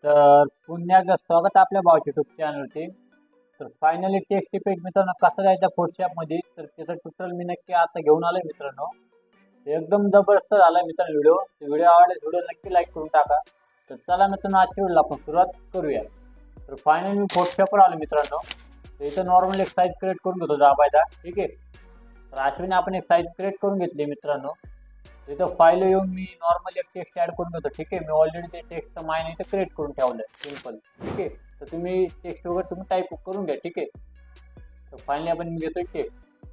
तर पुन्हा एकदा स्वागत आहे आपल्या भावच्या युट्यूब चॅनलवरती. तर फायनली टेक्स्ट इफेक्ट मित्रांनो कसा जायचा फोटोशॉपमध्ये, तर त्याचं ट्युटोरियल मी नक्की आता घेऊन आलोय मित्रांनो. एकदम जबरदस्त झाला मित्रांनो व्हिडिओ. व्हिडिओ आवडल्यास व्हिडिओ नक्की लाईक करून टाका. तर चला मित्रांनो आजच्या व्हिडिओला आपण सुरुवात करूया. तर फायनली मी फोटोशॉपवर आलो मित्रांनो. तर इथं नॉर्मल एक साईज क्रिएट करून घेतो दाबायचा, ठीक आहे. तर अश्विनी आपण एक साईज क्रिएट करून घेतली मित्रांनो. इथं फाईल येऊन मी नॉर्मल एक टेक्स्ट ऍड करून घेतो, ठीक आहे. मी ऑलरेडी ते टेक्स्टचं मायने इथं क्रिएट करून ठेवलंय सिंपल, ठीक आहे. तर तुम्ही टेक्स्ट वगैरे तुम्ही टाईप करून घ्या, ठीक आहे. तर फायनली आपण घेतोय टेक्स्ट.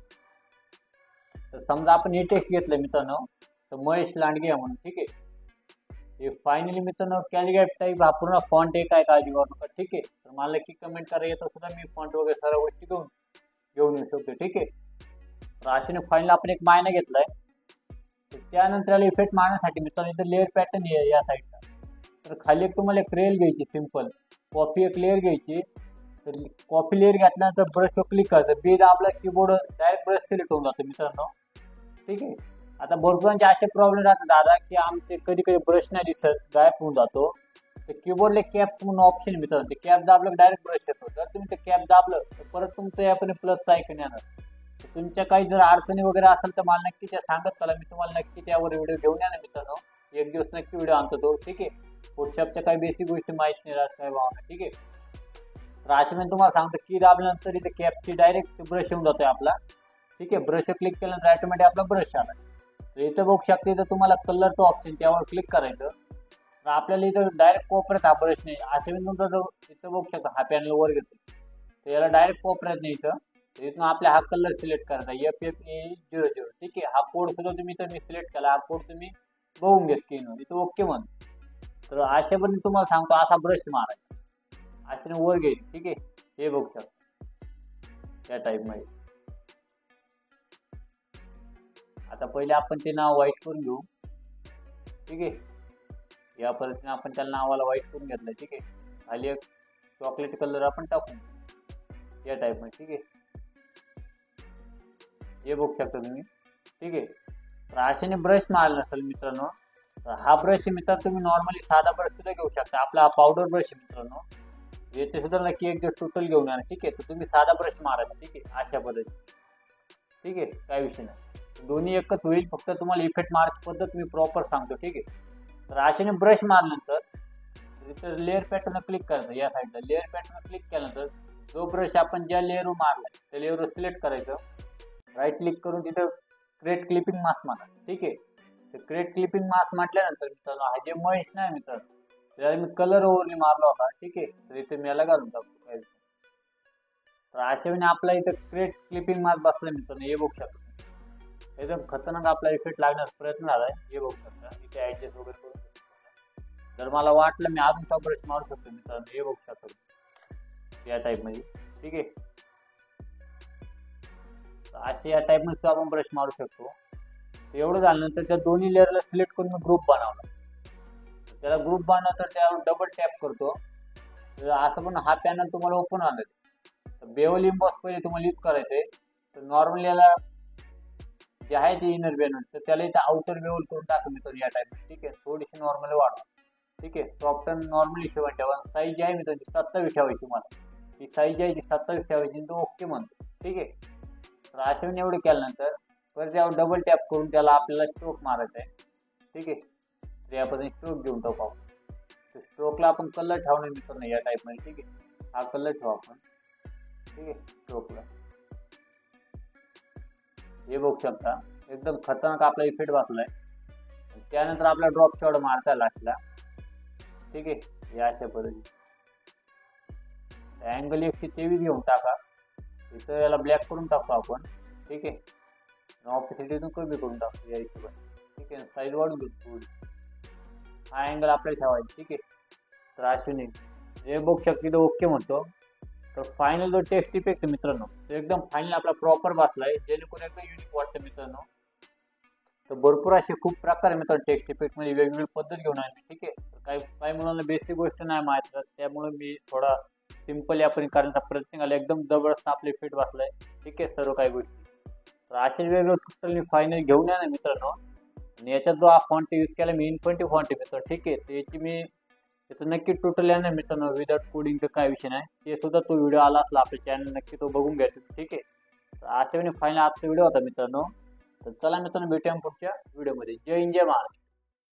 तर समजा आपण हे टेक्स्ट घेतलं मित्रांनो, तर महेश लांडगे म्हणून, ठीक आहे. हे फायनली मित्रांनो कॅलिग्राफ टाईप हा पूर्ण फॉन्ट आहे, काय काळजी करू नका, ठीक आहे. तर मला नक्की कमेंट करा येतो सुद्धा मी फॉन्ट वगैरे सर्व गोष्टी घेऊन येऊ शकतो, ठीक आहे. तर अशाने फायनली आपण एक मायना घेतलाय. त्यानंतर याला इफेक्ट मारण्यासाठी मित्रांनो इथं लेअर पॅटर्न आहे या साईडला. तर खाली एक तुम्हाला एक रेल घ्यायची सिंपल कॉफी, एक लेअर घ्यायची. तर कॉफी लेअर घेतल्यानंतर ब्रशवर क्लिक करायचं. बी आपला कीबोर्ड डायरेक्ट ब्रश सिलेक्ट होऊन जातो मित्रांनो, ठीक आहे. आता भरपूरांचे असे प्रॉब्लेम राहतात दादा की आमचे कधी कधी ब्रश नाही दिसत, गायब होऊन जातो. तर कीबोर्डला कॅप्स म्हणून ऑप्शन मित्रांनो, ते कॅप दाबलं डायरेक्ट ब्रश येतो. जर तुम्ही ते कॅप दाबलं तर परत तुमचं यापणे प्लसचं ऐकून येणार. तुमच्या काही जर अडचणी वगैरे असेल तर मला नक्की त्या सांगत चला, मी तुम्हाला नक्की त्यावर व्हिडिओ घेऊन येणार मित्रांनो. एक दिवस नक्की व्हिडिओ आणतो तो, ठीक आहे. फोटोशॉपच्या काही बेसिक गोष्टी माहित नाही राहत काय भावना, ठीक आहे. तर अशी मी तुम्हाला सांगतो की दाबल्यानंतर इथे कॅपची डायरेक्ट ब्रश येऊन जातोय आपला, ठीक आहे. ब्रश क्लिक केल्यानंतर ऑटोमॅटिक आपला ब्रश आला. तर इथं बघू शकते इथं तुम्हाला कलरचं ऑप्शन त्यावर क्लिक करायचं. तर आपल्याला इथं डायरेक्ट कोपऱ्यात हा ब्रश नाही, असे मी तुमचा जो इथं बघू शकता हा पॅनल वर घेतो. तर याला डायरेक्ट कोपऱ्यात नाही इथं. इथून आपल्या हा कलर सिलेक्ट करायचा FFE00, ठीक आहे. हा कोड सुद्धा तुम्ही तर मी सिलेक्ट केला, हा कोड तुम्ही बघून घ्या स्क्रीनवर इथं ओके म्हण. तर अशा पण तुम्हाला सांगतो असा ब्रश मारायचा, अशाने वर घ्यायची, ठीक आहे. हे बघू शकता त्या टाईप मध्ये. आता पहिले आपण ते नाव व्हाईट करून घेऊ, ठीक आहे. या पद्धतीने आपण त्याला नावाला व्हाईट करून घेतलं, ठीक आहे. खाली एक चॉकलेट कलर आपण टाकू या टाईप मध्ये, ठीक आहे. हे बघू शकता तुम्ही, ठीक आहे. तर अशाने ब्रश मारला नसेल मित्रांनो, तर हा ब्रश मित्रांनो तुम्ही नॉर्मली साधा ब्रश सुद्धा घेऊ शकता. आपला हा पावडर ब्रश मित्रांनो, याचे सुद्धा नक्की एक दिवस टोटल घेऊन येणार, ठीक आहे. तर तुम्ही साधा ब्रश मारायचा, ठीक आहे, अशा पद्धतीने, ठीक आहे. काय विषय नाही, दोन्ही एकच होईल. फक्त तुम्हाला इफेक्ट मारायची पद्धत मी प्रॉपर सांगतो, ठीक आहे. तर अशाने ब्रश मारल्यानंतर इथं लेअर पॅटर्न क्लिक करायचं. या साईडला लेअर पॅटर्न क्लिक केल्यानंतर जो ब्रश आपण ज्या लेअरवर मारलाय त्या लेअरवर सिलेक्ट करायचं. राईट क्लिक करून तिथं क्रिएट क्लिपिंग मास्क मारा, ठीक आहे. तर क्रिएट क्लिपिंग मास्क म्हटल्यानंतर मित्रांनो हा जे महेश नाही मित्रांनो, त्याला मी कलर ओव्हरली मारला होता, ठीक आहे. तर इथे मी याला घालून टाकतो काय. तर अशा वेळी आपला इथं क्रिएट क्लिपिंग मास्क बसला मित्रांनो, हे बघू शकता. एकदम खतरनाक आपला इफेक्ट लागण्याचा प्रयत्न झालाय, हे बघू शकता. इथे ऍडजस्ट वगैरे करू शकतो. जर मला वाटलं मी अजून ब्रश मारू शकतो मित्रांनो, हे बघू शकतो या टाईप मध्ये, ठीक आहे. असे या टाईप मध्ये आपण ब्रश मारू शकतो. एवढं झाल्यानंतर त्या दोन्ही लेअरला सिलेक्ट करून मी ग्रुप बनवला. त्याला ग्रुप बनवला तर त्यावर डबल टॅप करतो. तर असं पण हा पॅनल तुम्हाला ओपन आलं. तर बेवल इम्बॉस पहिले तुम्हाला यूज करायचंय. तर नॉर्मली याला जे आहे ते इनर बेनल, तर त्याला इथं आउटर बेवल करून टाकू मी तर या टाईप, ठीक आहे. थोडीशी नॉर्मली वाढवा, ठीक आहे. सॉफ्ट अँड नॉर्मल हिशोबाने ठेवा. साईज जी आहे मी त्याची 27 ठेवायची, मला ही साईज आहे ती 27 ठेवायची, तो ओके म्हणतो, ठीक आहे. तर अशा एवढं केल्यानंतर परत त्यावर डबल टॅप करून त्याला आपल्याला स्ट्रोक मारायचा आहे, ठीक आहे. तर या पद्धतीने स्ट्रोक घेऊन टाकू आपण. तर स्ट्रोकला आपण कलर ठेवणार मित्रांनो या टाईप मध्ये, ठीक आहे. हा कलर ठेवू आपण, ठीक आहे. स्ट्रोकला हे बघू शकता एकदम खतरनाक आपला इफेक्ट बसलाय. त्यानंतर आपला ड्रॉप शॉट मारता लास्टला, ठीक आहे. या अशा पद्धतीने अँगल 123 घेऊन टाका. इथं याला ब्लॅक करून टाकतो आपण, ठीक आहे. ऑपॉसिटीतून कमी करून टाकतो या हिशोबाने, ठीक आहे. साईज वाढून घेतो थोडी. हा अँगल आपल्याला ठेवायचा, ठीक आहे. तर अश्विनी हे बघू शकते तो ओके म्हणतो. तर फायनल जो टेक्स्ट इफेक्ट मित्रांनो तो एकदम फायनल आपला प्रॉपर बसलाय, जेणेकरून एकदम युनिक वाटतं मित्रांनो. तर भरपूर असे खूप प्रकार आहे मित्रांनो टेक्स्ट इफेक्ट मध्ये, वेगवेगळी पद्धत घेऊन आली, ठीक आहे. तर काही मुलांना बेसिक गोष्ट नाही माहित, त्यामुळे मी थोडा सिंपल आपण करण्याचा प्रयत्न केला. एकदम जबरदस्त आपले इफेक्ट बसलाय, ठीक आहे. सर्व काही गोष्टी तर असे वेगवेगळे टोटल मी फायनल घेऊन या ना मित्रांनो. आणि याच्यात जो हा फॉन्ट यूज केला मी इन्फिनिटी फॉन्ट आहे मित्रांनो, ठीक आहे. तर याची मी त्याचं नक्की ट्युटोरियल येणार मित्रांनो, विदाउट कोडिंगचं काय विषय नाही, ते सुद्धा तो व्हिडिओ आला असला आपल्या चॅनल नक्की तो बघून घ्यायचा. ठीक आहे, तर अशा फायनल आजचा व्हिडिओ होता मित्रांनो. तर चला मित्रांनो, भेटूया पुढच्या व्हिडिओमध्ये. जय हिंद, जय महाराष्ट्र.